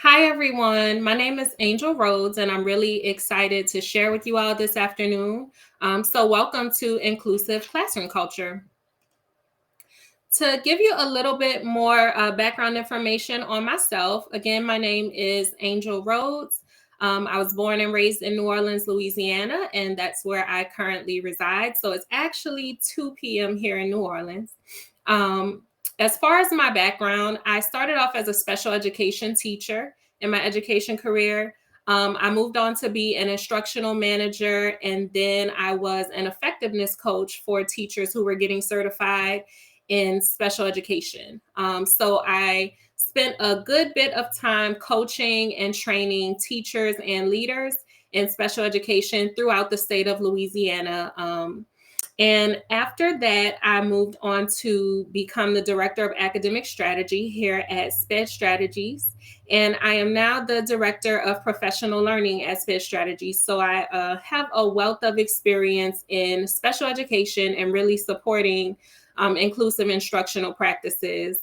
Hi, everyone. My name is Angel Rhodes, and I'm really excited to share with you all this afternoon. Welcome to Inclusive Classroom Culture. To give you a little bit more background information on myself, again, my name is Angel Rhodes. I was born and raised in New Orleans, Louisiana, and that's where I currently reside. So it's actually 2 p.m. here in New Orleans. As far as my background, I started off as a special education teacher in my education career. I moved on to be an instructional manager, and then I was an effectiveness coach for teachers who were getting certified in special education. I spent a good bit of time coaching and training teachers and leaders in special education throughout the state of Louisiana. And after that, I moved on to become the director of academic strategy here at SPED Strategies. And I am now the director of professional learning at SPED Strategies. So I have a wealth of experience in special education and really supporting inclusive instructional practices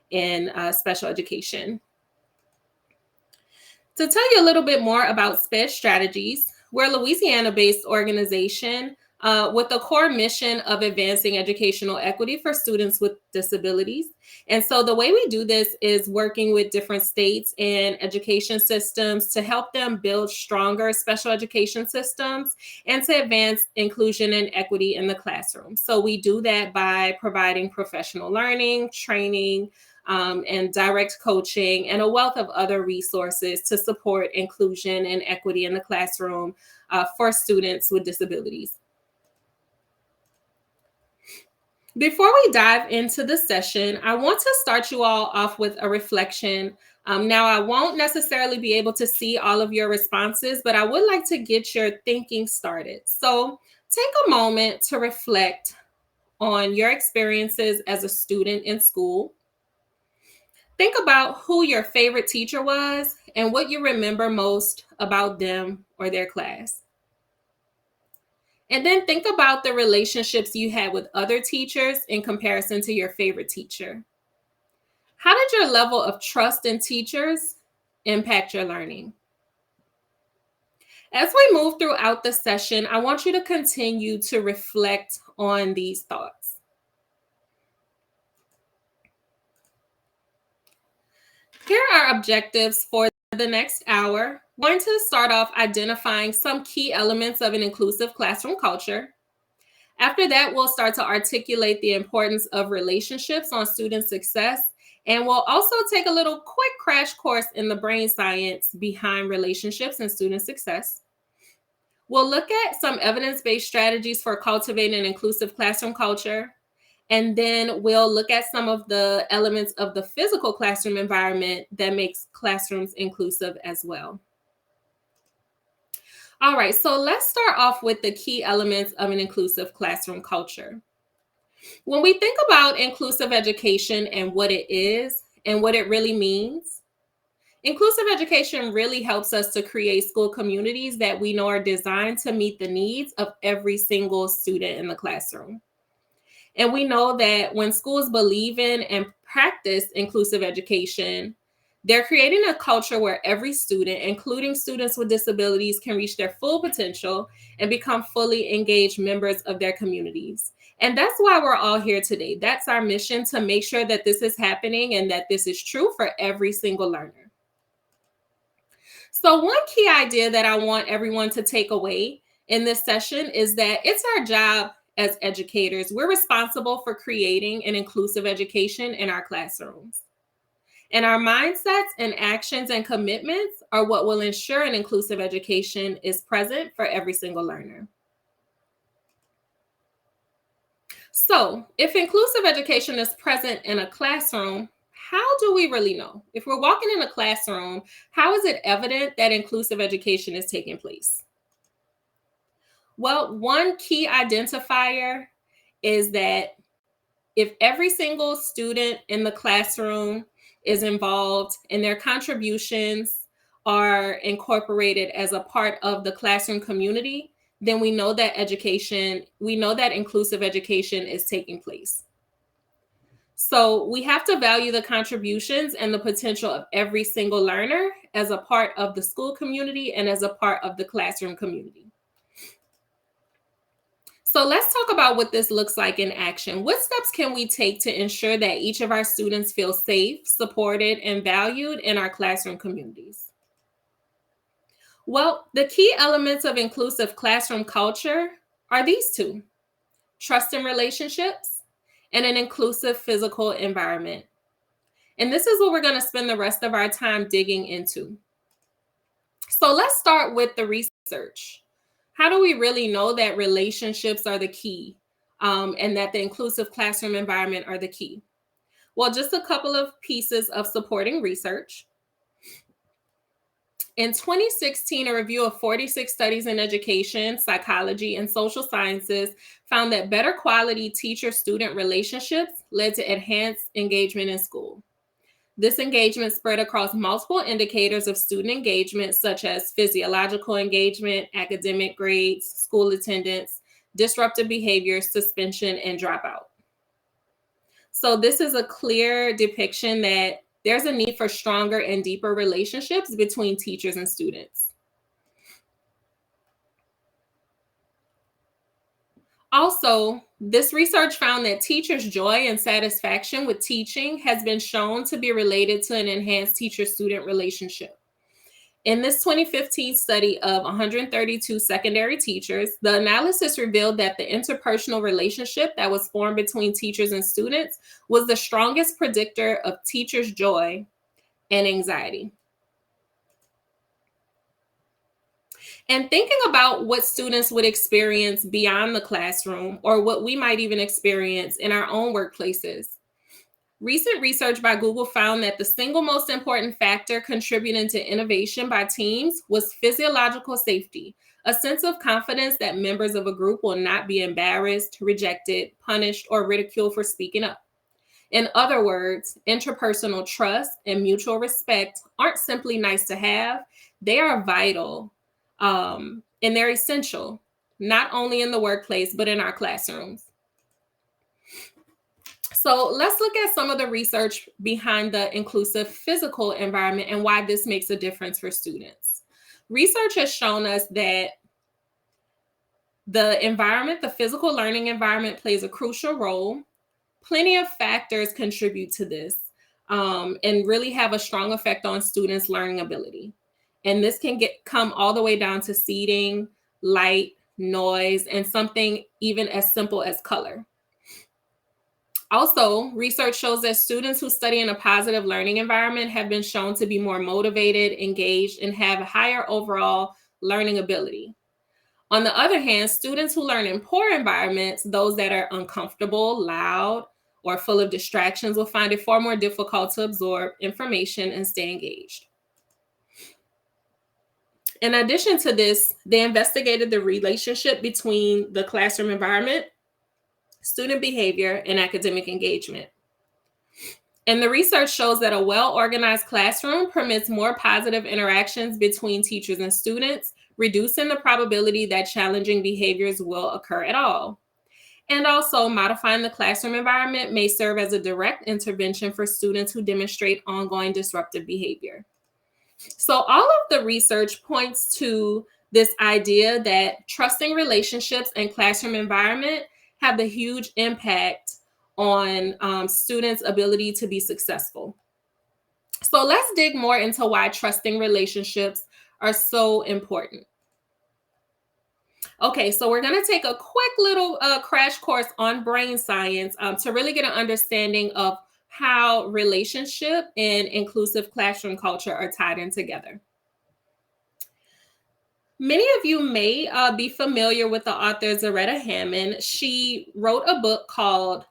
in special education. To tell you a little bit more about SPED Strategies, we're a Louisiana based organization with a core mission of advancing educational equity for students with disabilities. And so the way we do this is working with different states and education systems to help them build stronger special education systems and to advance inclusion and equity in the classroom. So we do that by providing professional learning, training, and direct coaching, and a wealth of other resources to support inclusion and equity in the classroom for students with disabilities. Before we dive into the session, I want to start you all off with a reflection. Now, I won't necessarily be able to see all of your responses, but I would like to get your thinking started. So take a moment to reflect on your experiences as a student in school. Think about who your favorite teacher was and what you remember most about them or their class. And then think about the relationships you had with other teachers in comparison to your favorite teacher. How did your level of trust in teachers impact your learning? As we move throughout the session, I want you to continue to reflect on these thoughts. Here are objectives for the next hour. We're going to start off identifying some key elements of an inclusive classroom culture. After that, we'll start to articulate the importance of relationships on student success. And we'll also take a little quick crash course in the brain science behind relationships and student success. We'll look at some evidence-based strategies for cultivating an inclusive classroom culture. And then we'll look at some of the elements of the physical classroom environment that makes classrooms inclusive as well. All right, so let's start off with the key elements of an inclusive classroom culture. When we think about inclusive education and what it is and what it really means, inclusive education really helps us to create school communities that we know are designed to meet the needs of every single student in the classroom. And we know that when schools believe in and practice inclusive education, they're creating a culture where every student, including students with disabilities, can reach their full potential and become fully engaged members of their communities. And that's why we're all here today. That's our mission, to make sure that this is happening and that this is true for every single learner. So, one key idea that I want everyone to take away in this session is that it's our job as educators. We're responsible for creating an inclusive education in our classrooms. And our mindsets and actions and commitments are what will ensure an inclusive education is present for every single learner. So, if inclusive education is present in a classroom, how do we really know? If we're walking in a classroom, how is it evident that inclusive education is taking place? Well, one key identifier is that if every single student in the classroom is involved and their contributions are incorporated as a part of the classroom community, then we know that inclusive education is taking place. So we have to value the contributions and the potential of every single learner as a part of the school community and as a part of the classroom community. So let's talk about what this looks like in action. What steps can we take to ensure that each of our students feel safe, supported, and valued in our classroom communities? Well, the key elements of inclusive classroom culture are these two: trust in relationships and an inclusive physical environment. And this is what we're going to spend the rest of our time digging into. So let's start with the research. How do we really know that relationships are the key, and that the inclusive classroom environment are the key? Well, just a couple of pieces of supporting research. In 2016, a review of 46 studies in education, psychology, and social sciences found that better quality teacher-student relationships led to enhanced engagement in school. This engagement spread across multiple indicators of student engagement, such as physiological engagement, academic grades, school attendance, disruptive behavior, suspension, and dropout. So this is a clear depiction that there's a need for stronger and deeper relationships between teachers and students. Also, this research found that teachers' joy and satisfaction with teaching has been shown to be related to an enhanced teacher-student relationship. In this 2015 study of 132 secondary teachers, the analysis revealed that the interpersonal relationship that was formed between teachers and students was the strongest predictor of teachers' joy and anxiety. And thinking about what students would experience beyond the classroom, or what we might even experience in our own workplaces. Recent research by Google found that the single most important factor contributing to innovation by teams was physiological safety, a sense of confidence that members of a group will not be embarrassed, rejected, punished, or ridiculed for speaking up. In other words, interpersonal trust and mutual respect aren't simply nice to have, they are vital, and they're essential, not only in the workplace, but in our classrooms. So let's look at some of the research behind the inclusive physical environment and why this makes a difference for students. Research has shown us that the environment, the physical learning environment, plays a crucial role. Plenty of factors contribute to this, and really have a strong effect on students' learning ability. And this can come all the way down to seating, light, noise, and something even as simple as color. Also, research shows that students who study in a positive learning environment have been shown to be more motivated, engaged, and have a higher overall learning ability. On the other hand, students who learn in poor environments, those that are uncomfortable, loud, or full of distractions, will find it far more difficult to absorb information and stay engaged. In addition to this, they investigated the relationship between the classroom environment, student behavior, and academic engagement. And the research shows that a well-organized classroom permits more positive interactions between teachers and students, reducing the probability that challenging behaviors will occur at all. And also, modifying the classroom environment may serve as a direct intervention for students who demonstrate ongoing disruptive behavior. So all of the research points to this idea that trusting relationships and classroom environment have the huge impact on students' ability to be successful. So let's dig more into why trusting relationships are so important. Okay, so we're going to take a quick little crash course on brain science to really get an understanding of how relationship and inclusive classroom culture are tied in together. Many of you may be familiar with the author Zaretta Hammond. She wrote a book called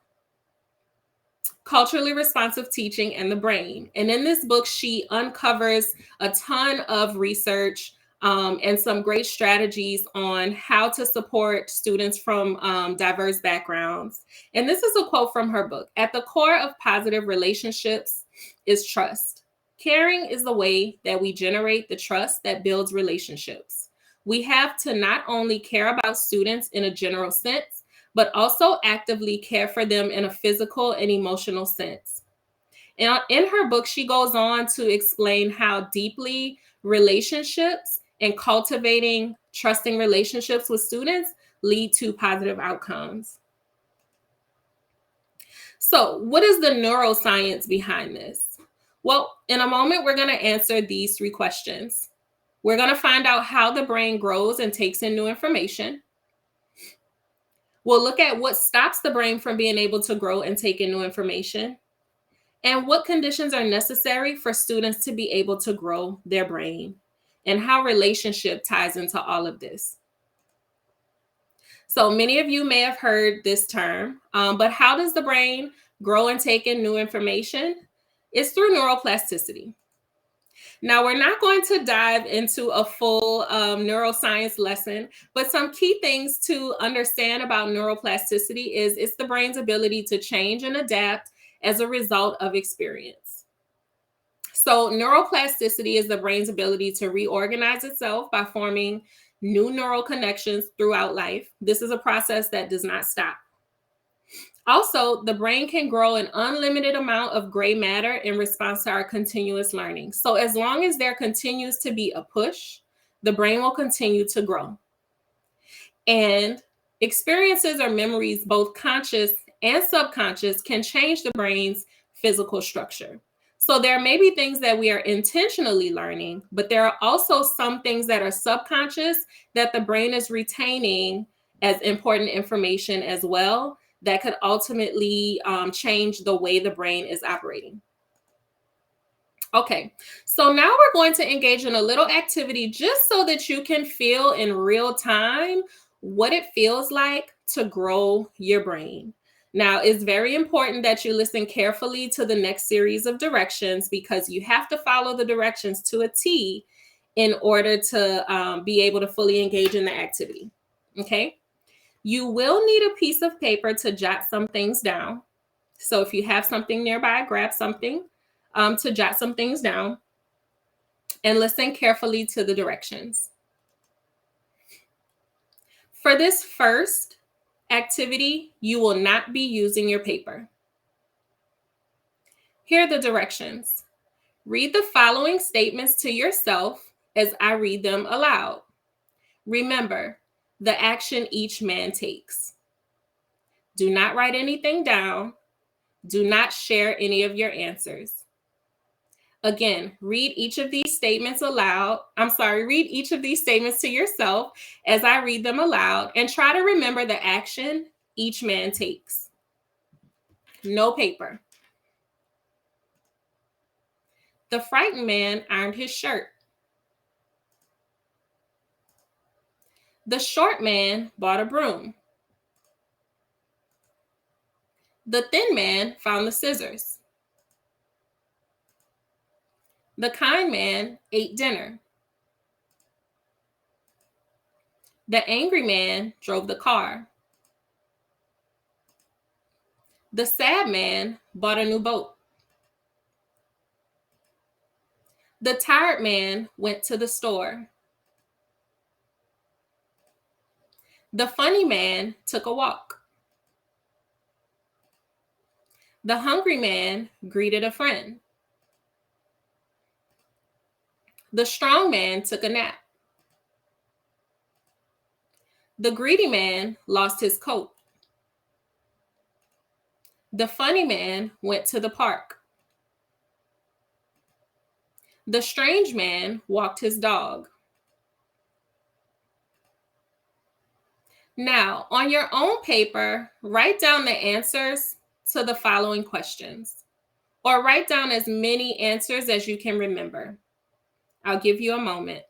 Culturally Responsive Teaching and the Brain. And in this book, she uncovers a ton of research and some great strategies on how to support students from diverse backgrounds. And this is a quote from her book: "At the core of positive relationships is trust. Caring is the way that we generate the trust that builds relationships. We have to not only care about students in a general sense, but also actively care for them in a physical and emotional sense. And in her book, she goes on to explain how deeply relationships and cultivating trusting relationships with students lead to positive outcomes. So, what is the neuroscience behind this? Well, in a moment, we're going to answer these three questions. We're going to find out how the brain grows and takes in new information. We'll look at what stops the brain from being able to grow and take in new information, and what conditions are necessary for students to be able to grow their brain, and how relationship ties into all of this. So many of you may have heard this term, but how does the brain grow and take in new information? It's through neuroplasticity. Now, we're not going to dive into a full neuroscience lesson, but some key things to understand about neuroplasticity is it's the brain's ability to change and adapt as a result of experience. So, neuroplasticity is the brain's ability to reorganize itself by forming new neural connections throughout life. This is a process that does not stop. Also, the brain can grow an unlimited amount of gray matter in response to our continuous learning. So, as long as there continues to be a push, the brain will continue to grow. And experiences or memories, both conscious and subconscious, can change the brain's physical structure. So there may be things that we are intentionally learning, but there are also some things that are subconscious that the brain is retaining as important information as well, that could ultimately change the way the brain is operating. Okay, so now we're going to engage in a little activity just so that you can feel in real time what it feels like to grow your brain. Now, it's very important that you listen carefully to the next series of directions, because you have to follow the directions to a T in order to be able to fully engage in the activity. Okay, you will need a piece of paper to jot some things down. So if you have something nearby, grab something to jot some things down, and listen carefully to the directions. For this first activity, you will not be using your paper. Here are the directions. Read the following statements to yourself as I read them aloud. Remember the action each man takes. Do not write anything down. Do not share any of your answers. Again, read each of these statements aloud. Read each of these statements to yourself as I read them aloud, and try to remember the action each man takes. No paper. The frightened man ironed his shirt. The short man bought a broom. The thin man found the scissors. The kind man ate dinner. The angry man drove the car. The sad man bought a new boat. The tired man went to the store. The funny man took a walk. The hungry man greeted a friend. The strong man took a nap. The greedy man lost his coat. The funny man went to the park. The strange man walked his dog. Now, on your own paper, write down the answers to the following questions, or write down as many answers as you can remember. I'll give you a moment.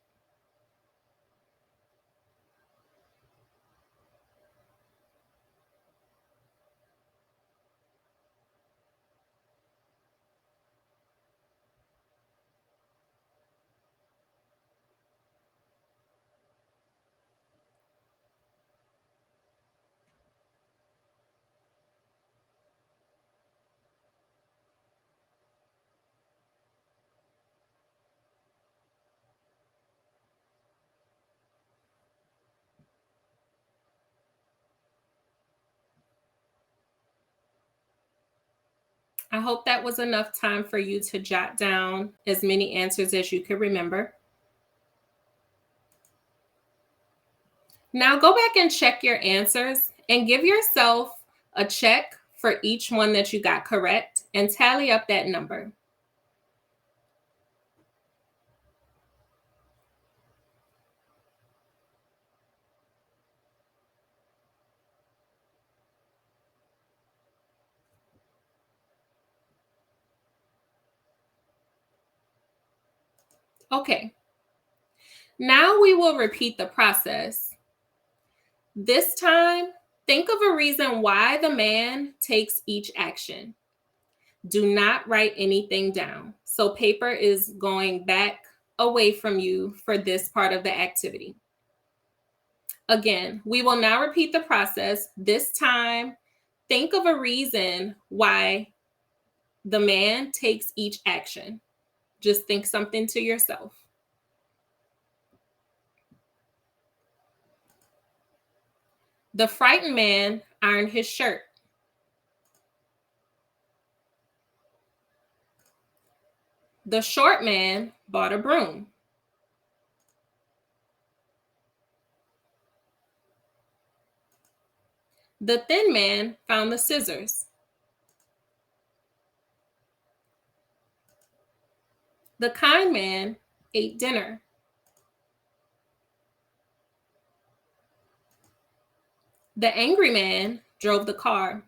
I hope that was enough time for you to jot down as many answers as you could remember. Now go back and check your answers and give yourself a check for each one that you got correct and tally up that number. Okay, now we will repeat the process. This time, think of a reason why the man takes each action. Do not write anything down. So paper is going back away from you for this part of the activity. Again, we will now repeat the process. This time, think of a reason why the man takes each action. Just think something to yourself. The frightened man ironed his shirt. The short man bought a broom. The thin man found the scissors. The kind man ate dinner. The angry man drove the car.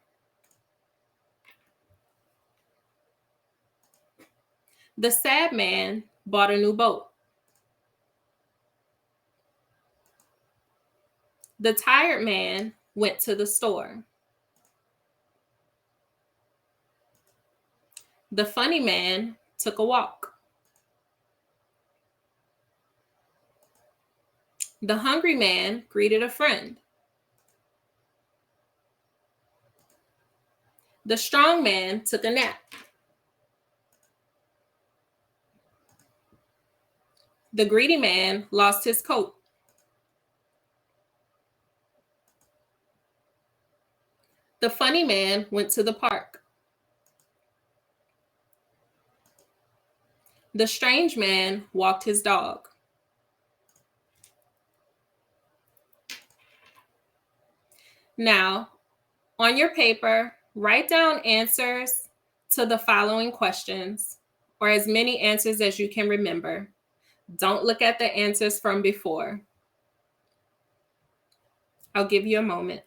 The sad man bought a new boat. The tired man went to the store. The funny man took a walk. The hungry man greeted a friend. The strong man took a nap. The greedy man lost his coat. The funny man went to the park. The strange man walked his dog. Now, on your paper, write down answers to the following questions, or as many answers as you can remember. Don't look at the answers from before. I'll give you a moment.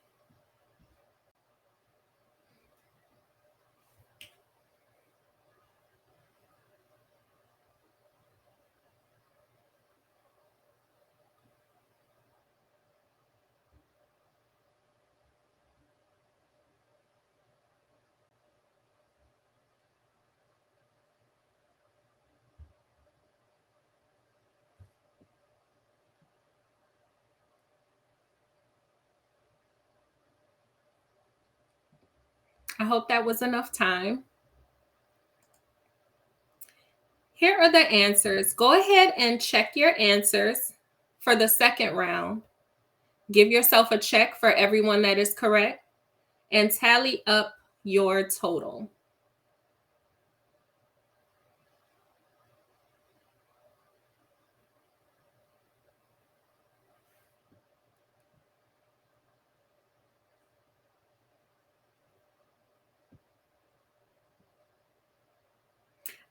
I hope that was enough time. Here are the answers. Go ahead and check your answers for the second round. Give yourself a check for everyone that is correct and tally up your total.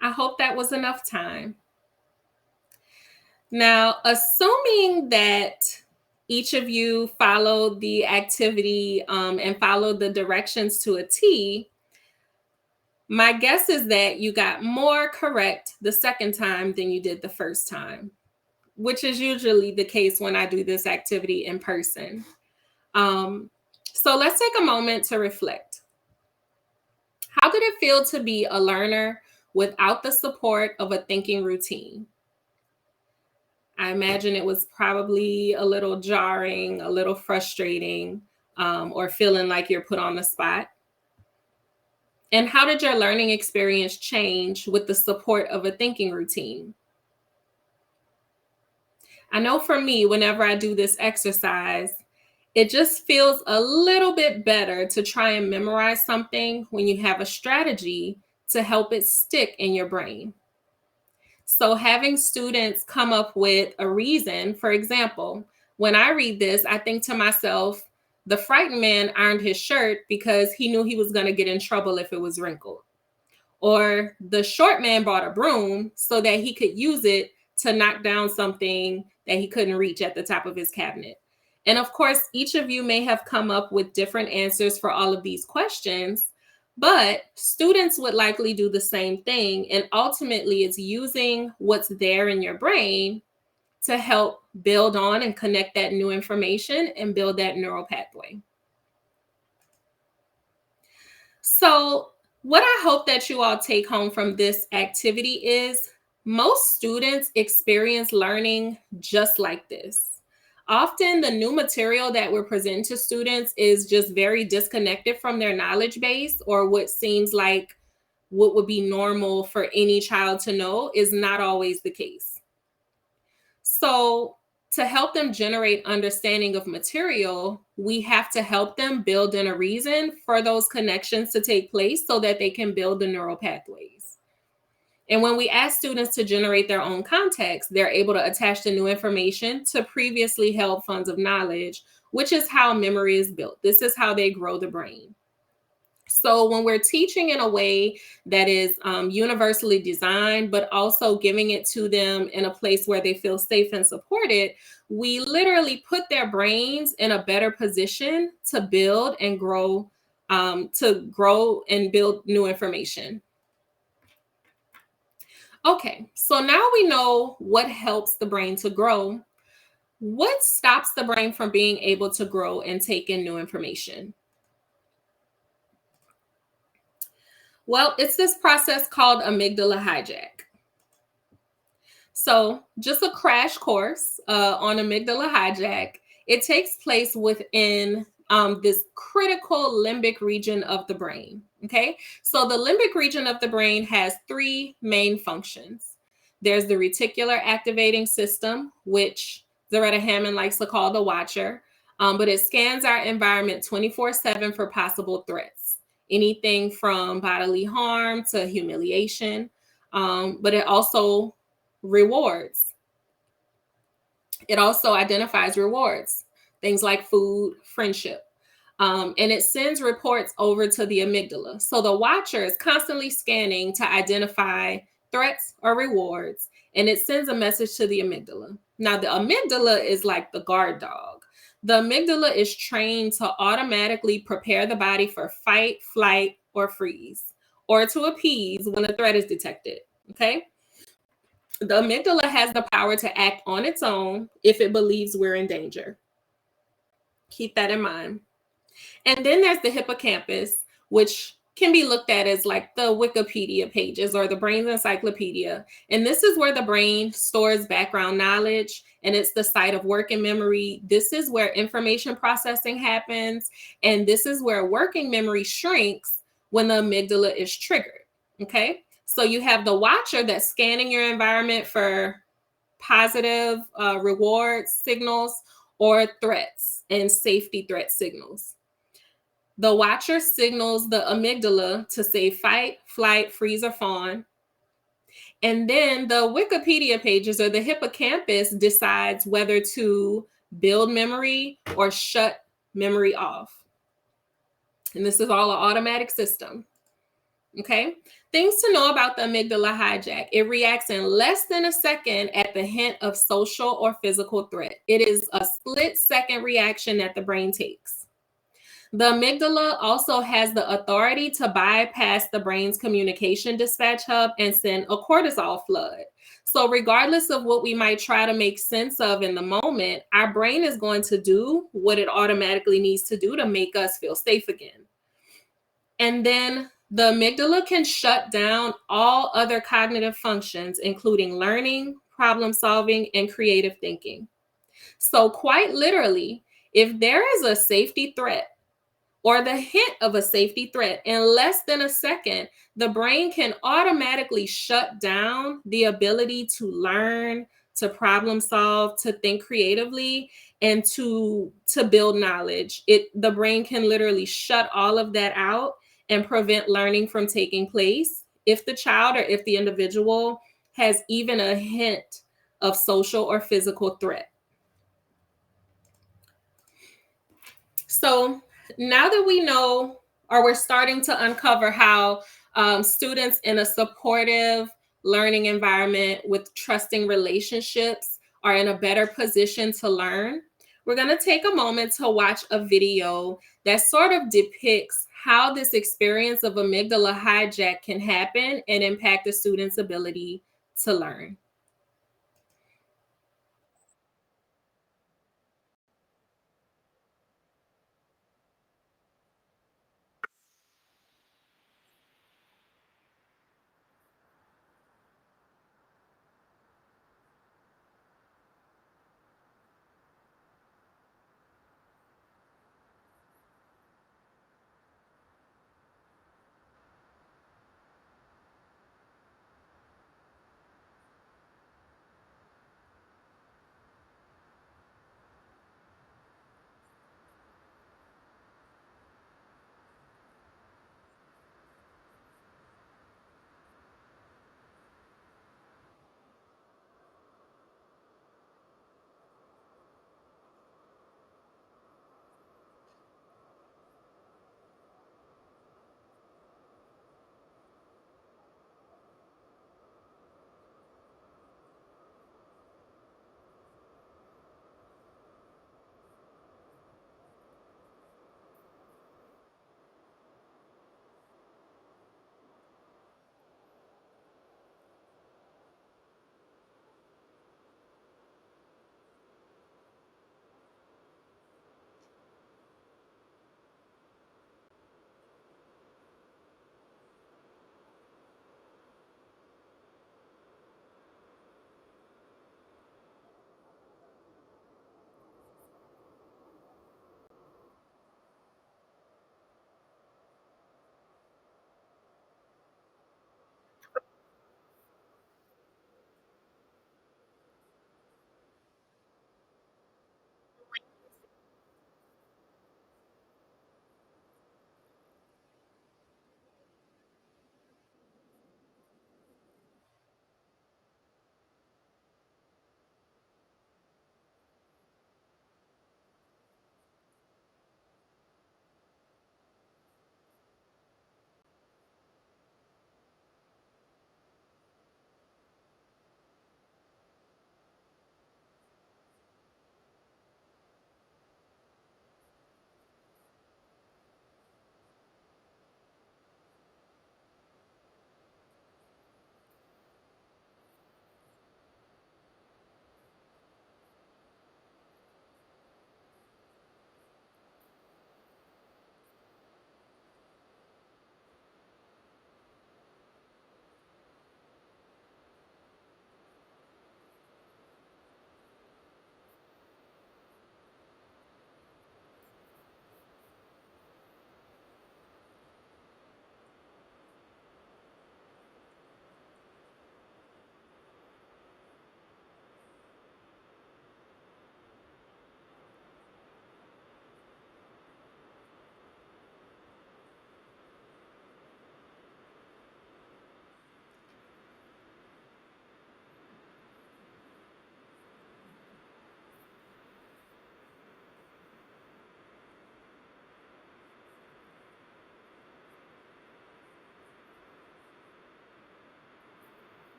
I hope that was enough time. Now, assuming that each of you followed the activity and followed the directions to a T, my guess is that you got more correct the second time than you did the first time, which is usually the case when I do this activity in person. So let's take a moment to reflect. How did it feel to be a learner without the support of a thinking routine? I imagine it was probably a little jarring, a little frustrating, or feeling like you're put on the spot. And how did your learning experience change with the support of a thinking routine? I know for me, whenever I do this exercise, it just feels a little bit better to try and memorize something when you have a strategy to help it stick in your brain. So, having students come up with a reason, for example, when I read this, I think to myself, the frightened man ironed his shirt because he knew he was going to get in trouble if it was wrinkled. Or the short man bought a broom so that he could use it to knock down something that he couldn't reach at the top of his cabinet. And of course, each of you may have come up with different answers for all of these questions, but students would likely do the same thing. And ultimately, it's using what's there in your brain to help build on and connect that new information and build that neural pathway. So, what I hope that you all take home from this activity is most students experience learning just like this. Often, the new material that we're presenting to students is just very disconnected from their knowledge base, or what seems like what would be normal for any child to know is not always the case. So, to help them generate understanding of material, we have to help them build in a reason for those connections to take place so that they can build the neural pathways. And when we ask students to generate their own context, they're able to attach the new information to previously held funds of knowledge, which is how memory is built. This is how they grow the brain. So when we're teaching in a way that is universally designed, but also giving it to them in a place where they feel safe and supported, we literally put their brains in a better position to build and grow, and build new information. Okay, so now we know what helps the brain to grow. What stops the brain from being able to grow and take in new information? Well, it's this process called amygdala hijack. So, just a crash course on amygdala hijack. It takes place within this critical limbic region of the brain. Okay, so the limbic region of the brain has three main functions. There's the reticular activating system, which Zaretta Hammond likes to call the watcher, but it scans our environment 24/7 for possible threats, anything from bodily harm to humiliation. But it also rewards. It also identifies rewards, things like food, friendship. And it sends reports over to the amygdala. So the watcher is constantly scanning to identify threats or rewards, and it sends a message to the amygdala. Now, the amygdala is like the guard dog. The amygdala is trained to automatically prepare the body for fight, flight, or freeze, or to appease when a threat is detected. Okay. The amygdala has the power to act on its own if it believes we're in danger. Keep that in mind. And then there's the hippocampus, which can be looked at as like the Wikipedia pages or the brain's encyclopedia. And this is where the brain stores background knowledge, and it's the site of working memory. This is where information processing happens. And this is where working memory shrinks when the amygdala is triggered. Okay. So you have the watcher that's scanning your environment for positive reward signals or threats and safety threat signals. The watcher signals the amygdala to say fight, flight, freeze, or fawn. And then the Wikipedia pages or the hippocampus decides whether to build memory or shut memory off. And this is all an automatic system. Okay. Things to know about the amygdala hijack. It reacts in less than a second at the hint of social or physical threat. It is a split-second reaction that the brain takes. The amygdala also has the authority to bypass the brain's communication dispatch hub and send a cortisol flood. So regardless of what we might try to make sense of in the moment, our brain is going to do what it automatically needs to do to make us feel safe again. And then the amygdala can shut down all other cognitive functions, including learning, problem solving, and creative thinking. So quite literally, if there is a safety threat or the hint of a safety threat in less than a second, the brain can automatically shut down the ability to learn, to problem solve, to think creatively, and to build knowledge. The brain can literally shut all of that out and prevent learning from taking place if the child or if the individual has even a hint of social or physical threat. So now that we know, or we're starting to uncover how students in a supportive learning environment with trusting relationships are in a better position to learn, we're going to take a moment to watch a video that sort of depicts how this experience of amygdala hijack can happen and impact a student's ability to learn.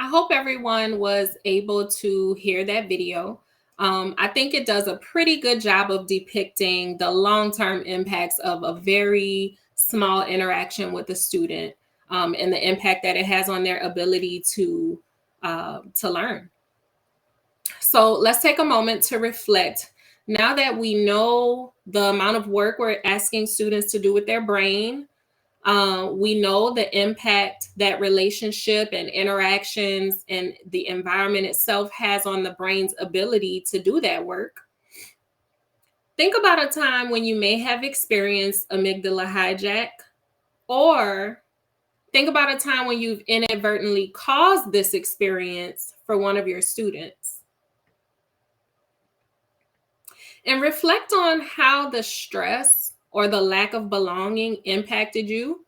I hope everyone was able to hear that video. I think it does a pretty good job of depicting the long term impacts of a very small interaction with a student, and the impact that it has on their ability to learn. So let's take a moment to reflect. Now that we know the amount of work we're asking students to do with their brain, we know the impact that relationship and interactions and the environment itself has on the brain's ability to do that work. Think about a time when you may have experienced amygdala hijack, or think about a time when you've inadvertently caused this experience for one of your students. And reflect on how the stress or the lack of belonging impacted you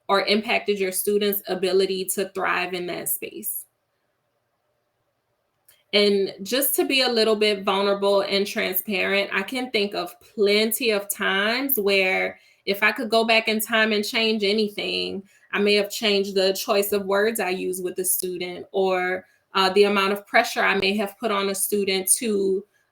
or impacted your students' ability to thrive in that space. And just to be a little bit vulnerable and transparent, I can think of plenty of times where if I could go back in time and change anything, I may have changed the choice of words I use with the student, or the amount of pressure I may have put on a student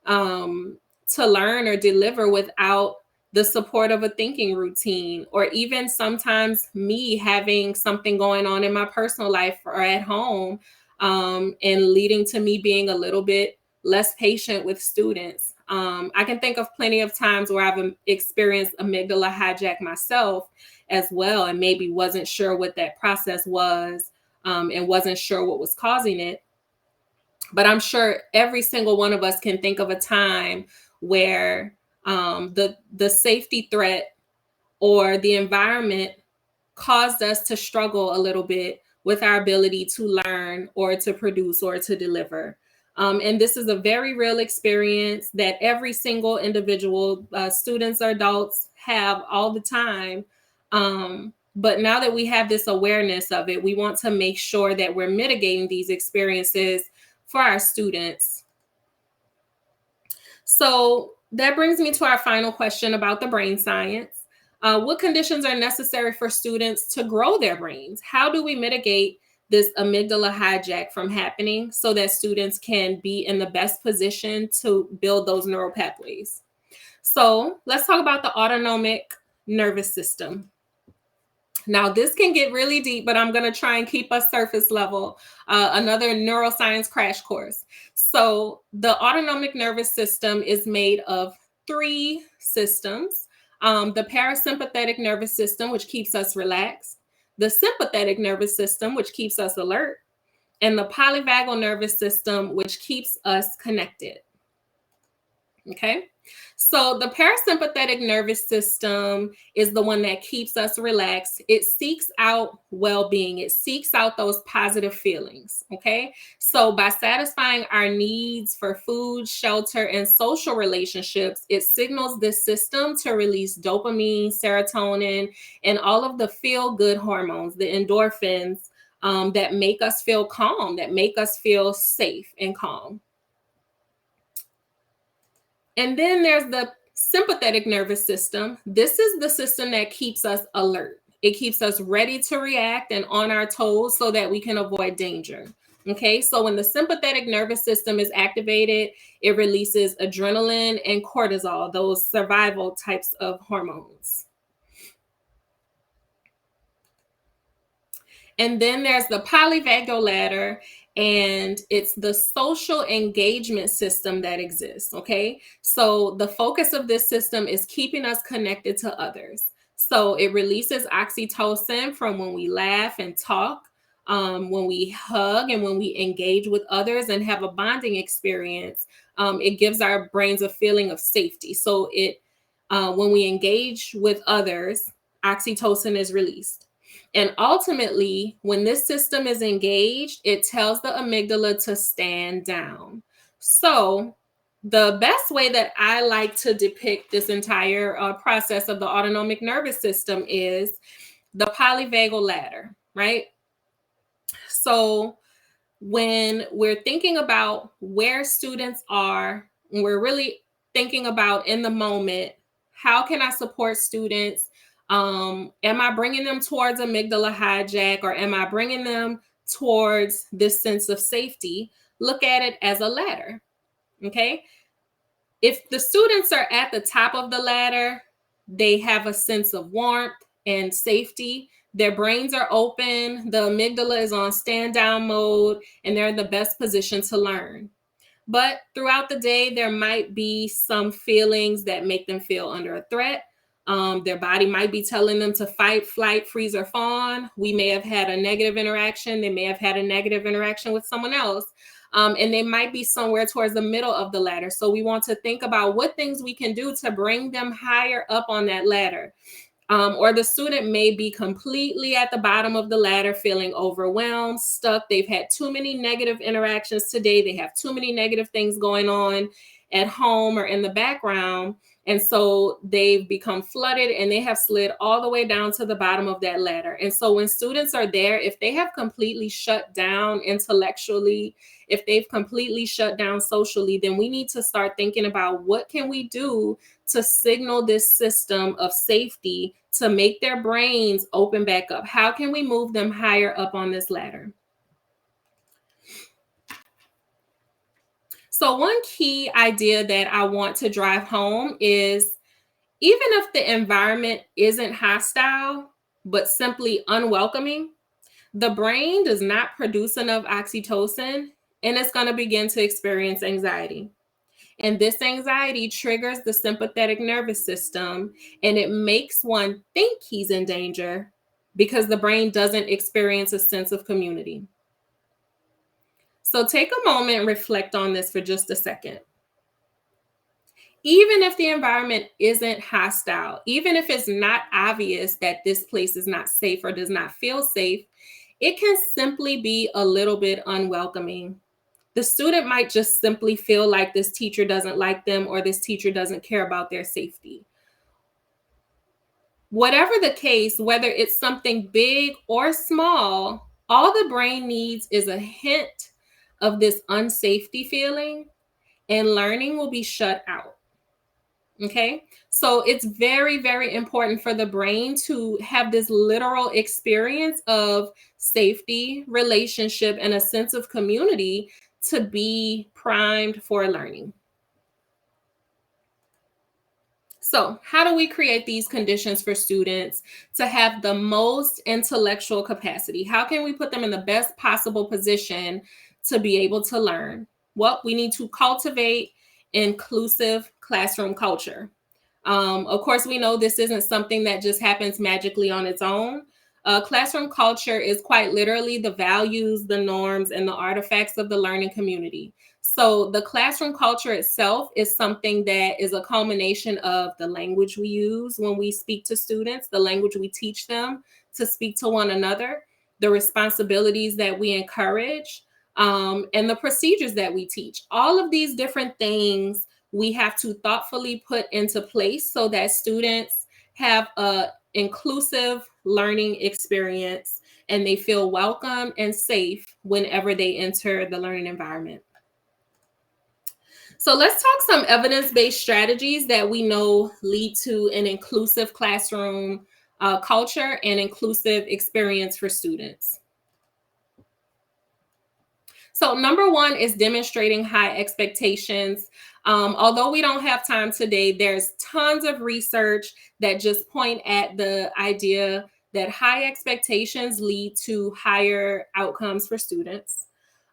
um, to learn or deliver without the support of a thinking routine, or even sometimes me having something going on in my personal life or at home, and leading to me being a little bit less patient with students. I can think of plenty of times where I've experienced amygdala hijack myself as well, and maybe wasn't sure what that process was, and wasn't sure what was causing it. But I'm sure every single one of us can think of a time where the safety threat or the environment caused us to struggle a little bit with our ability to learn or to produce or to deliver. And this is a very real experience that every single individual, students or adults, have all the time. But now that we have this awareness of it, we want to make sure that we're mitigating these experiences for our students. So that brings me to our final question about the brain science. What conditions are necessary for students to grow their brains? How do we mitigate this amygdala hijack from happening so that students can be in the best position to build those neural pathways? So let's talk about the autonomic nervous system. Now, this can get really deep, but I'm going to try and keep us surface level. Another neuroscience crash course. So, the autonomic nervous system is made of three systems: the parasympathetic nervous system, which keeps us relaxed, the sympathetic nervous system, which keeps us alert, and the polyvagal nervous system, which keeps us connected. Okay. So the parasympathetic nervous system is the one that keeps us relaxed. It seeks out well being, it seeks out those positive feelings. Okay. So by satisfying our needs for food, shelter, and social relationships, it signals this system to release dopamine, serotonin, and all of the feel good hormones, the endorphins, that make us feel calm, that make us feel safe and calm. And then there's the sympathetic nervous system. This is the system that keeps us alert. It keeps us ready to react and on our toes so that we can avoid danger. Okay, so when the sympathetic nervous system is activated, it releases adrenaline and cortisol, those survival types of hormones. And then there's the polyvagal ladder, and it's the social engagement system that exists. Okay. So the focus of this system is keeping us connected to others. So it releases oxytocin from when we laugh and talk, when we hug, and when we engage with others and have a bonding experience. It gives our brains a feeling of safety. So when we engage with others, oxytocin is released. And ultimately, when this system is engaged, it tells the amygdala to stand down. So, the best way that I like to depict this entire process of the autonomic nervous system is the polyvagal ladder, right? So, when we're thinking about where students are, we're really thinking about in the moment, how can I support students? Am I bringing them towards amygdala hijack, or am I bringing them towards this sense of safety? Look at it as a ladder. Okay. If the students are at the top of the ladder, they have a sense of warmth and safety. Their brains are open, the amygdala is on stand down mode, and they're in the best position to learn. But throughout the day, there might be some feelings that make them feel under a threat. Their body might be telling them to fight, flight, freeze, or fawn. We may have had a negative interaction. They may have had a negative interaction with someone else. and they might be somewhere towards the middle of the ladder. So we want to think about what things we can do to bring them higher up on that ladder. Or the student may be completely at the bottom of the ladder, feeling overwhelmed, stuck. They've had too many negative interactions today. They have too many negative things going on at home or in the background. And so they've become flooded and they have slid all the way down to the bottom of that ladder. And so when students are there, if they have completely shut down intellectually, if they've completely shut down socially, then we need to start thinking about what can we do to signal this system of safety to make their brains open back up. How can we move them higher up on this ladder? So one key idea that I want to drive home is, even if the environment isn't hostile, but simply unwelcoming, the brain does not produce enough oxytocin and it's going to begin to experience anxiety. And this anxiety triggers the sympathetic nervous system and it makes one think he's in danger because the brain doesn't experience a sense of community. So take a moment and reflect on this for just a second. Even if the environment isn't hostile, even if it's not obvious that this place is not safe or does not feel safe, it can simply be a little bit unwelcoming. The student might just simply feel like this teacher doesn't like them or this teacher doesn't care about their safety. Whatever the case, whether it's something big or small, all the brain needs is a hint of this unsafety feeling, and learning will be shut out. Okay. So it's very, very important for the brain to have this literal experience of safety, relationship, and a sense of community to be primed for learning. So, how do we create these conditions for students to have the most intellectual capacity? How can we put them in the best possible position to be able to learn? Well, we need to cultivate inclusive classroom culture. Of course, we know this isn't something that just happens magically on its own. Classroom culture is quite literally the values, the norms, and the artifacts of the learning community. So, the classroom culture itself is something that is a culmination of the language we use when we speak to students, the language we teach them to speak to one another, the responsibilities that we encourage, and the procedures that we teach. All of these different things we have to thoughtfully put into place so that students have a inclusive learning experience and they feel welcome and safe whenever they enter the learning environment. So let's talk some evidence-based strategies that we know lead to an inclusive classroom culture and inclusive experience for students. So, number one is demonstrating high expectations. Although we don't have time today, there's tons of research that just point at the idea that high expectations lead to higher outcomes for students.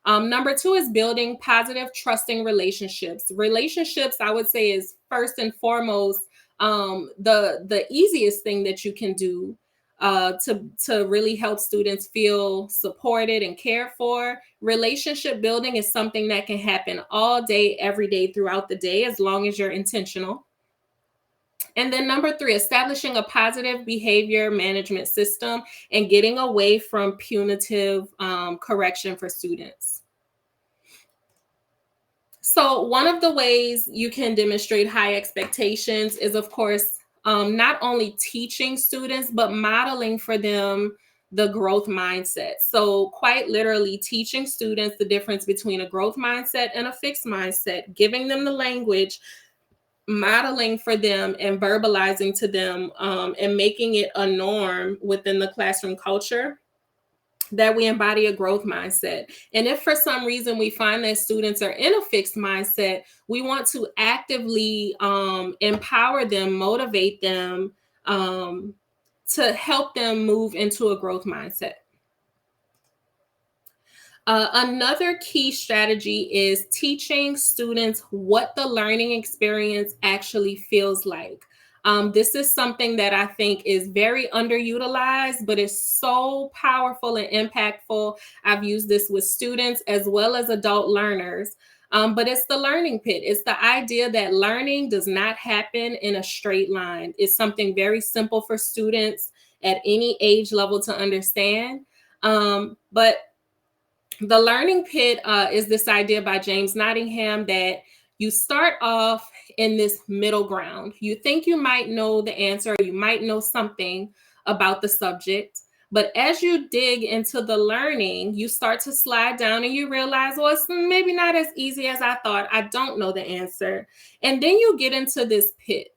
Number two is building positive, trusting relationships. Relationships, I would say, is first and foremost the easiest thing that you can do to really help students feel supported and cared for. Relationship building is something that can happen all day, every day, throughout the day, as long as you're intentional. And then number three, establishing a positive behavior management system and getting away from punitive correction for students. So, one of the ways you can demonstrate high expectations is, of course, not only teaching students, but modeling for them the growth mindset. So, quite literally, teaching students the difference between a growth mindset and a fixed mindset, giving them the language, modeling for them, and verbalizing to them, and making it a norm within the classroom culture that we embody a growth mindset. And if for some reason we find that students are in a fixed mindset, we want to actively empower them, motivate them to help them move into a growth mindset. Another key strategy is teaching students what the learning experience actually feels like. This is something that I think is very underutilized, but is so powerful and impactful. I've used this with students as well as adult learners. But it's the learning pit. It's the idea that learning does not happen in a straight line. It's something very simple for students at any age level to understand. But the learning pit is this idea by James Nottingham that you start off in this middle ground. You think you might know the answer, you might know something about the subject. But as you dig into the learning, you start to slide down and you realize, well, it's maybe not as easy as I thought. I don't know the answer. And then you get into this pit.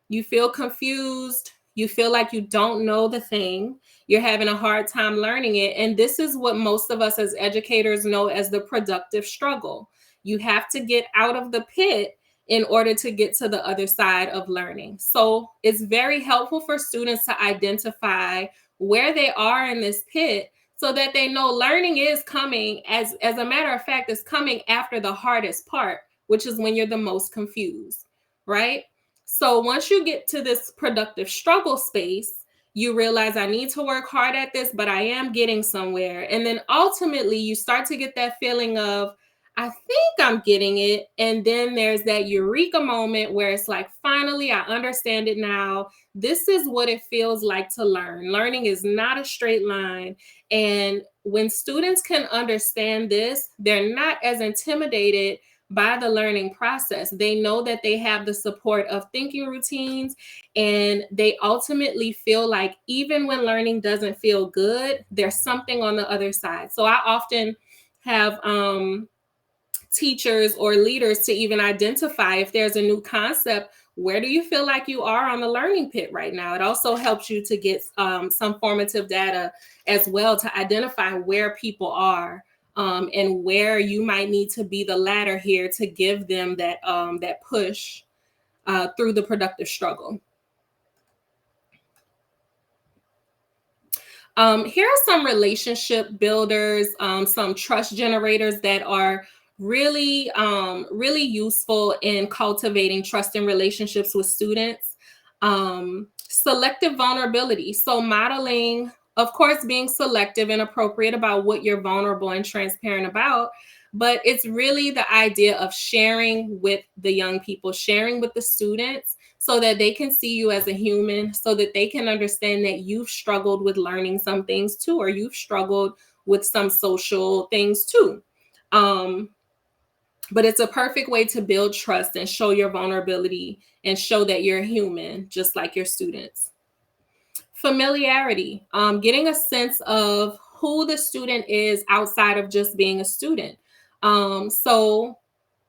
You feel confused. You feel like you don't know the thing. You're having a hard time learning it. And this is what most of us as educators know as the productive struggle. You have to get out of the pit in order to get to the other side of learning. So it's very helpful for students to identify where they are in this pit so that they know learning is coming. As a matter of fact, it's coming after the hardest part, which is when you're the most confused, right? So once you get to this productive struggle space, you realize I need to work hard at this, but I am getting somewhere. And then ultimately, you start to get that feeling of, I think I'm getting it. And then there's that eureka moment where it's like, finally, I understand it now. This is what it feels like to learn. Learning is not a straight line. And when students can understand this, they're not as intimidated by the learning process. They know that they have the support of thinking routines, and they ultimately feel like even when learning doesn't feel good, there's something on the other side. So I often have teachers or leaders to even identify if there's a new concept. Where do you feel like you are on the learning pit right now? It also helps you to get some formative data as well to identify where people are, and where you might need to be the ladder here to give them that push through the productive struggle. Here are some relationship builders, some trust generators that are really useful in cultivating trust in relationships with students. Selective vulnerability. So modeling, of course, being selective and appropriate about what you're vulnerable and transparent about. But it's really the idea of sharing with the young people, sharing with the students so that they can see you as a human, so that they can understand that you've struggled with learning some things too, or you've struggled with some social things too. Um, but it's a perfect way to build trust and show your vulnerability and show that you're human, just like your students. Familiarity, getting a sense of who the student is outside of just being a student. So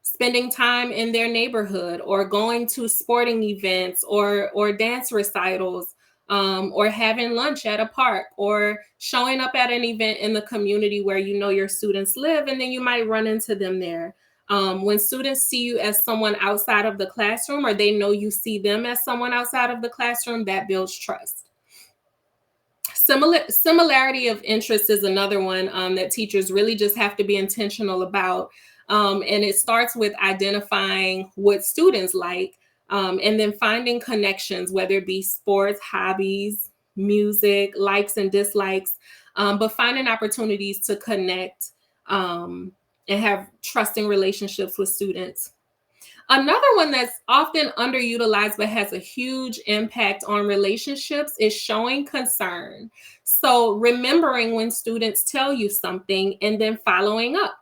spending time in their neighborhood or going to sporting events or dance recitals, or having lunch at a park or showing up at an event in the community where you know your students live, and then you might run into them there. When students see you as someone outside of the classroom, or they know you see them as someone outside of the classroom, that builds trust. Similarity of interest is another one that teachers really just have to be intentional about. And it starts with identifying what students like, and then finding connections, whether it be sports, hobbies, music, likes and dislikes, but finding opportunities to connect, and have trusting relationships with students. Another one that's often underutilized but has a huge impact on relationships is showing concern. So, remembering when students tell you something and then following up.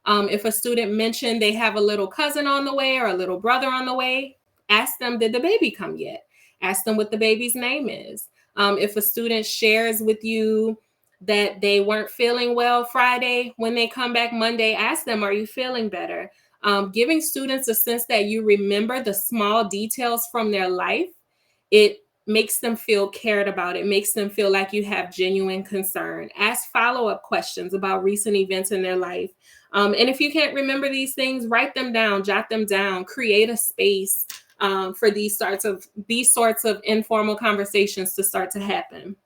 If a student mentioned they have a little cousin on the way or a little brother on the way, ask them, did the baby come yet? Ask them what the baby's name is. If a student shares with you that they weren't feeling well Friday, when they come back Monday, ask them, are you feeling better? Giving students a sense that you remember the small details from their life, it makes them feel cared about. It makes them feel like you have genuine concern. Ask follow-up questions about recent events in their life. And if you can't remember these things, write them down, jot them down, create a space for these sorts of informal conversations to start to happen.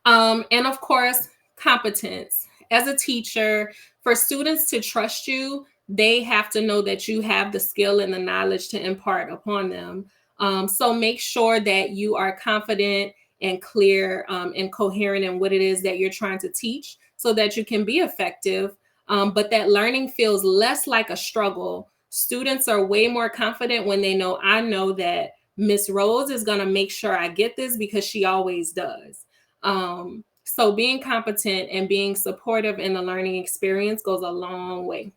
And of course, competence. As a teacher, for students to trust you, they have to know that you have the skill and the knowledge to impart upon them. So make sure that you are confident and clear and coherent in what it is that you're trying to teach so that you can be effective, but that learning feels less like a struggle. Students are way more confident when they know, I know that Miss Rose is going to make sure I get this because she always does. So being competent and being supportive in the learning experience goes a long way.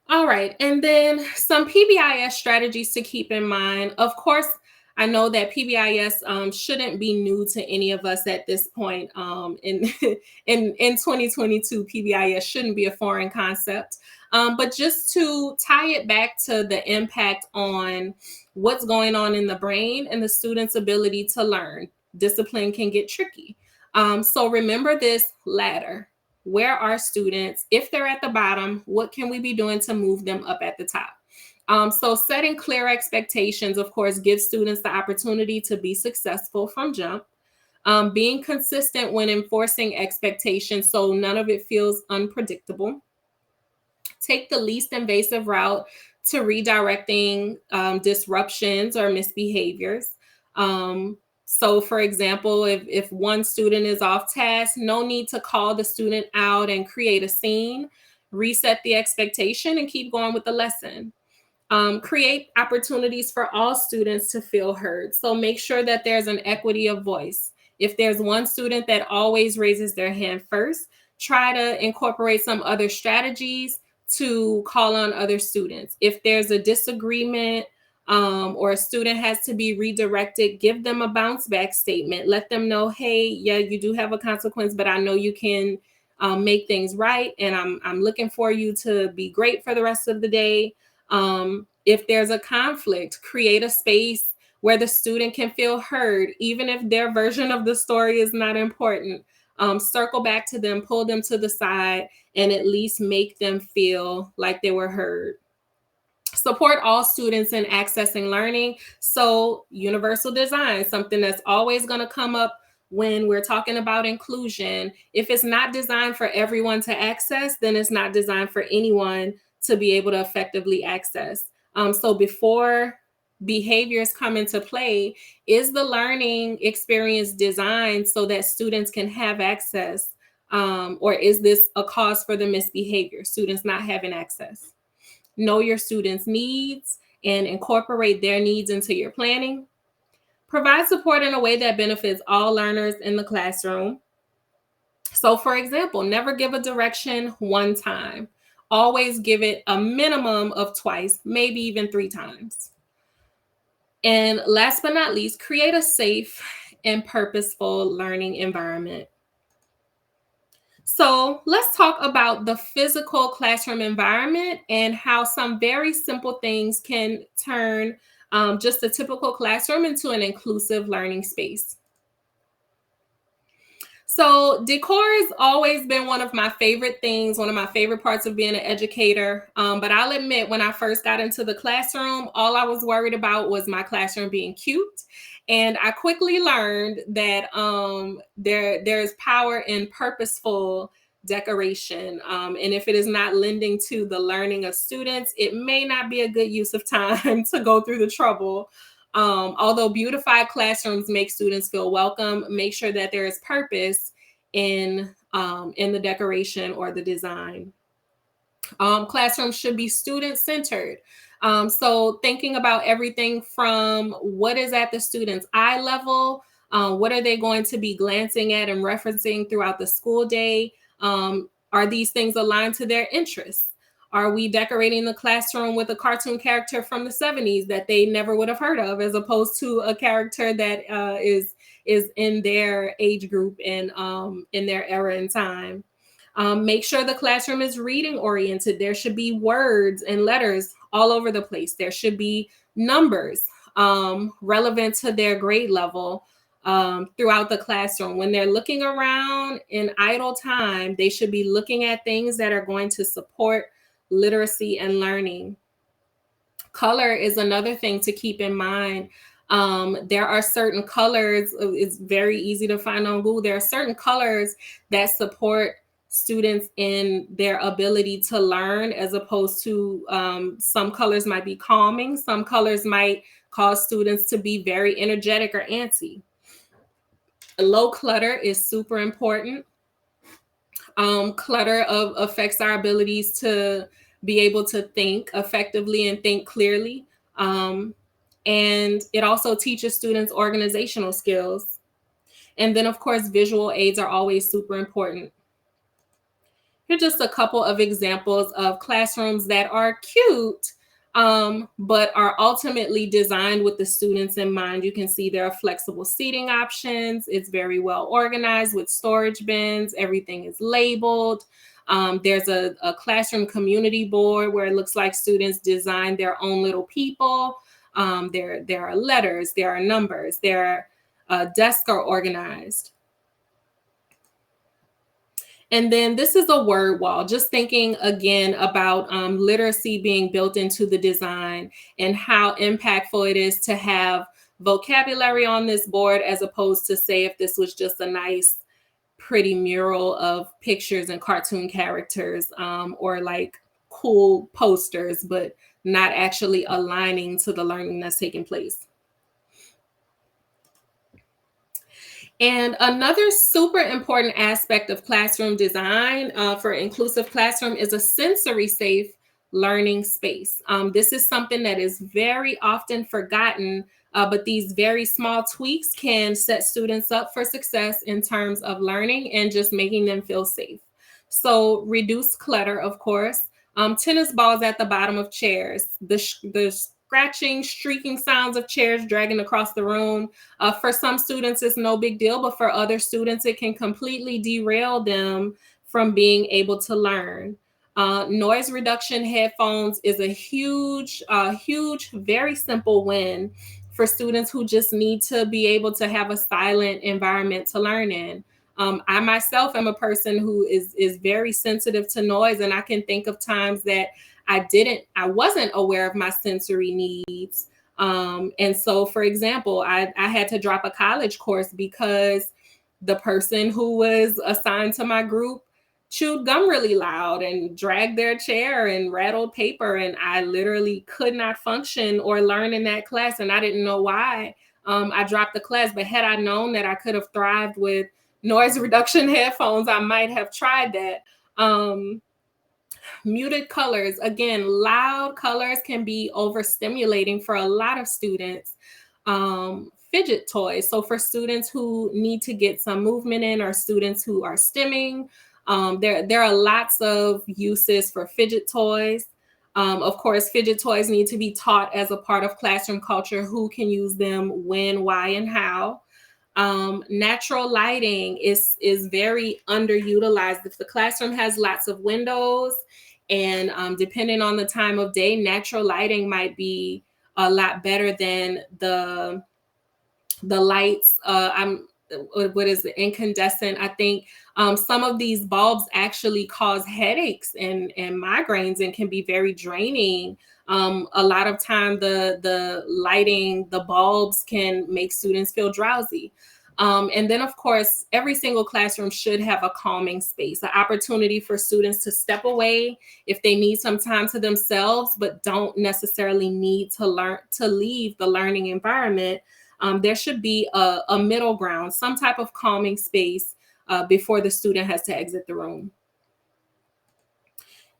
All right. And then some PBIS strategies to keep in mind. Of course, I know that PBIS shouldn't be new to any of us at this point. In 2022, PBIS shouldn't be a foreign concept. But just to tie it back to the impact on what's going on in the brain and the student's ability to learn, discipline can get tricky. So remember this ladder. Where are students? If they're at the bottom, what can we be doing to move them up at the top? So setting clear expectations, of course, gives students the opportunity to be successful from jump. Being consistent when enforcing expectations so none of it feels unpredictable. Take the least invasive route to redirecting disruptions or misbehaviors. So, for example, if one student is off task, no need to call the student out and create a scene. Reset the expectation and keep going with the lesson. Create opportunities for all students to feel heard. So make sure that there's an equity of voice. If there's one student that always raises their hand first, try to incorporate some other strategies to call on other students. If there's a disagreement or a student has to be redirected, give them a bounce back statement. Let them know, hey, yeah, you do have a consequence, but I know you can make things right. And I'm looking for you to be great for the rest of the day. If there's a conflict, create a space where the student can feel heard, even if their version of the story is not important. Circle back to them, pull them to the side, and at least make them feel like they were heard. Support all students in accessing learning. So universal design, something that's always going to come up when we're talking about inclusion. If it's not designed for everyone to access, then it's not designed for anyone to be able to effectively access. So before behaviors come into play, is the learning experience designed so that students can have access? Or is this a cause for the misbehavior, students not having access? Know your students' needs and incorporate their needs into your planning. Provide support in a way that benefits all learners in the classroom. So, for example, never give a direction one time. Always give it a minimum of twice, maybe even 3 times. And last but not least, create a safe and purposeful learning environment. So let's talk about the physical classroom environment and how some very simple things can turn just a typical classroom into an inclusive learning space. So, decor has always been one of my favorite things, one of my favorite parts of being an educator. But I'll admit, when I first got into the classroom, all I was worried about was my classroom being cute. And I quickly learned that there's power in purposeful decoration. And if it is not lending to the learning of students, it may not be a good use of time to go through the trouble. Although beautified classrooms make students feel welcome, make sure that there is purpose in the decoration or the design. Classrooms should be student centered. So thinking about everything from what is at the student's eye level, what are they going to be glancing at and referencing throughout the school day? Are these things aligned to their interests? Are we decorating the classroom with a cartoon character from the 70s that they never would have heard of, as opposed to a character that is in their age group and in their era and time? Make sure the classroom is reading oriented. There should be words and letters all over the place. There should be numbers relevant to their grade level throughout the classroom. When they're looking around in idle time, they should be looking at things that are going to support literacy and learning. Color is another thing to keep in mind. There are certain colors, it's very easy to find on Google. There are certain colors that support students in their ability to learn, as opposed to some colors might be calming, some colors might cause students to be very energetic or antsy. Low clutter is super important. Clutter affects our abilities to be able to think effectively and think clearly. Um, and it also teaches students organizational skills. And then, of course, visual aids are always super important. Here are just a couple of examples of classrooms that are cute, but are ultimately designed with the students in mind. You can see there are flexible seating options. It's very well organized with storage bins. Everything is labeled. There's a classroom community board where it looks like students designed their own little people. There are letters, there are numbers, desks are organized. And then this is a word wall, just thinking again about literacy being built into the design and how impactful it is to have vocabulary on this board, as opposed to, say, if this was just a nice, pretty mural of pictures and cartoon characters, or like cool posters, but not actually aligning to the learning that's taking place. And another super important aspect of classroom design for inclusive classroom is a sensory safe learning space. This is something that is very often forgotten, but these very small tweaks can set students up for success in terms of learning and just making them feel safe. So reduce clutter, of course. Tennis balls at the bottom of chairs, the scratching, streaking sounds of chairs dragging across the room. For some students, it's no big deal, but for other students, it can completely derail them from being able to learn. Noise reduction headphones is a huge, very simple win for students who just need to be able to have a silent environment to learn in. I myself am a person who is very sensitive to noise, and I can think of times that I wasn't aware of my sensory needs. And so, for example, I had to drop a college course because the person who was assigned to my group chewed gum really loud and dragged their chair and rattled paper. And I literally could not function or learn in that class. And I didn't know why. I dropped the class, but had I known that I could have thrived with noise reduction headphones, I might have tried that. Muted colors, again, loud colors can be overstimulating for a lot of students. Fidget toys, so for students who need to get some movement in, or students who are stimming, there are lots of uses for fidget toys. Of course, fidget toys need to be taught as a part of classroom culture: who can use them, when, why, and how. Natural lighting is very underutilized. If the classroom has lots of windows, and depending on the time of day, natural lighting might be a lot better than the lights. What is it, incandescent? I think some of these bulbs actually cause headaches and migraines, and can be very draining. A lot of time, the lighting, the bulbs can make students feel drowsy. And then, of course, every single classroom should have a calming space, an opportunity for students to step away if they need some time to themselves, but don't necessarily need to leave the learning environment. There should be a middle ground, some type of calming space before the student has to exit the room.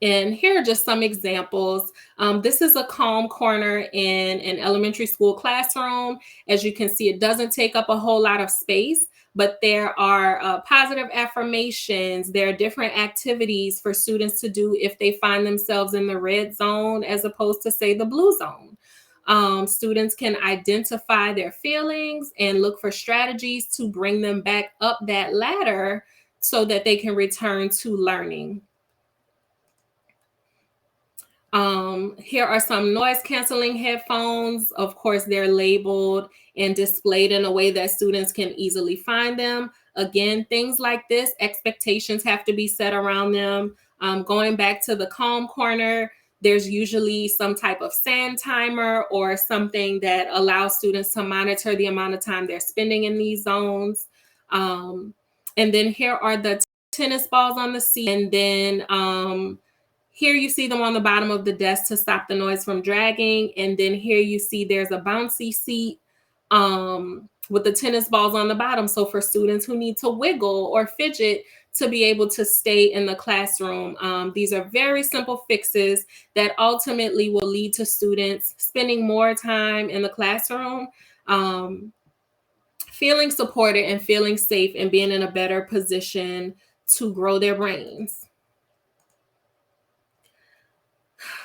And here are just some examples. This is a calm corner in an elementary school classroom. As you can see, it doesn't take up a whole lot of space, but there are positive affirmations. There are different activities for students to do if they find themselves in the red zone, as opposed to, say, the blue zone. Students can identify their feelings and look for strategies to bring them back up that ladder so that they can return to learning. Here are some noise canceling headphones. Of course, they're labeled and displayed in a way that students can easily find them. Again, things like this, expectations have to be set around them. Going back to the calm corner, there's usually some type of sand timer or something that allows students to monitor the amount of time they're spending in these zones. And then here are the tennis balls on the seat, and then here you see them on the bottom of the desk to stop the noise from dragging. And then here you see there's a bouncy seat with the tennis balls on the bottom. So for students who need to wiggle or fidget to be able to stay in the classroom, these are very simple fixes that ultimately will lead to students spending more time in the classroom, feeling supported and feeling safe and being in a better position to grow their brains.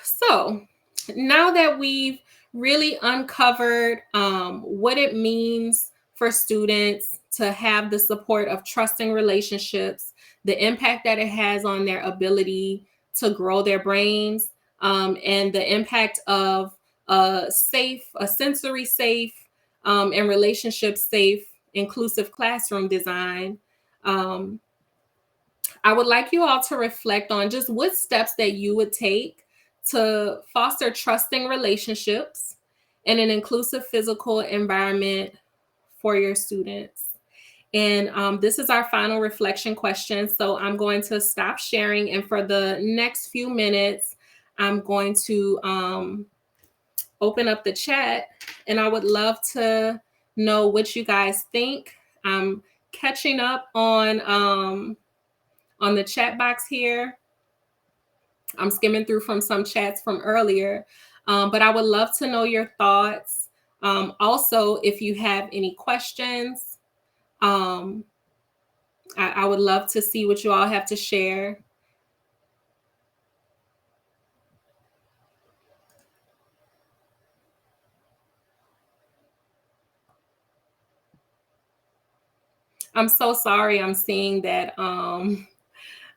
So now that we've really uncovered what it means for students to have the support of trusting relationships, the impact that it has on their ability to grow their brains, and the impact of a safe, a sensory safe, and relationship safe, inclusive classroom design. I would like you all to reflect on just what steps that you would take to foster trusting relationships and an inclusive physical environment for your students. And this is our final reflection question. So I'm going to stop sharing. And for the next few minutes, I'm going to open up the chat. And I would love to know what you guys think. I'm catching up on the chat box here. I'm skimming through from some chats from earlier, but I would love to know your thoughts. Also, if you have any questions, I would love to see what you all have to share. I'm so sorry. I'm seeing that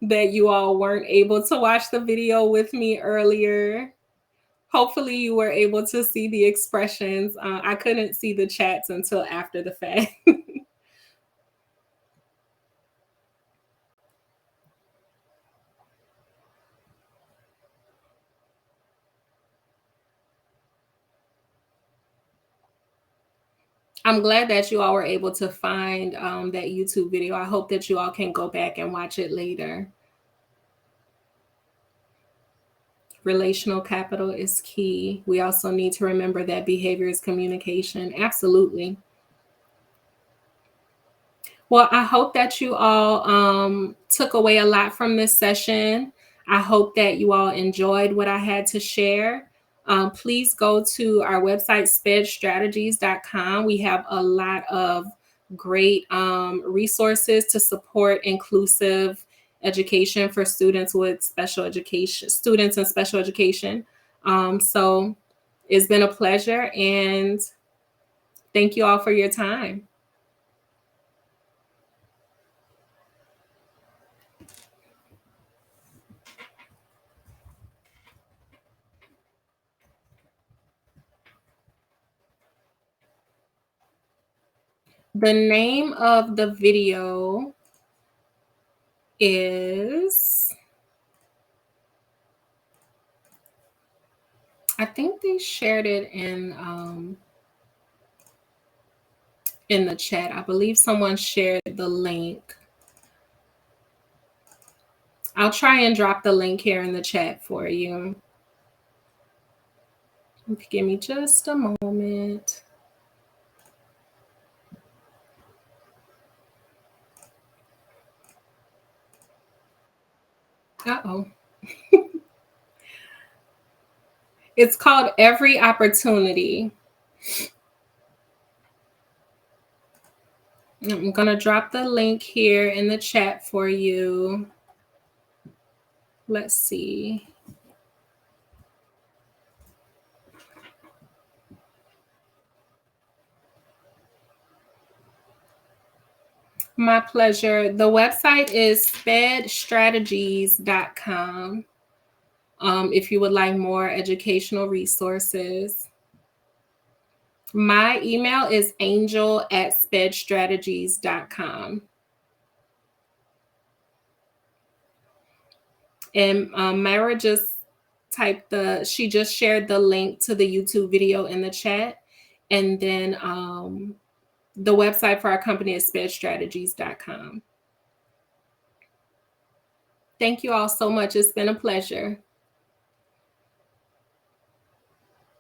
that you all weren't able to watch the video with me earlier. Hopefully you were able to see the expressions. I couldn't see the chats until after the fact. I'm glad that you all were able to find that YouTube video. I hope that you all can go back and watch it later. Relational capital is key. We also need to remember that behavior is communication. Absolutely. Well, I hope that you all took away a lot from this session. I hope that you all enjoyed what I had to share. Please go to our website, spedstrategies.com. We have a lot of great resources to support inclusive education for students with special education, students in special education. So it's been a pleasure, and thank you all for your time. The name of the video is, I think they shared it in the chat. I believe someone shared the link. I'll try and drop the link here in the chat for you. Give me just a moment. Uh-oh. It's called Every Opportunity. I'm going to drop the link here in the chat for you. Let's see. My pleasure. The website is spedstrategies.com. If you would like more educational resources. My email is angel@spedstrategies.com. And Myra just she just shared the link to the YouTube video in the chat. And then the website for our company is spedstrategies.com. Thank you all so much. It's been a pleasure.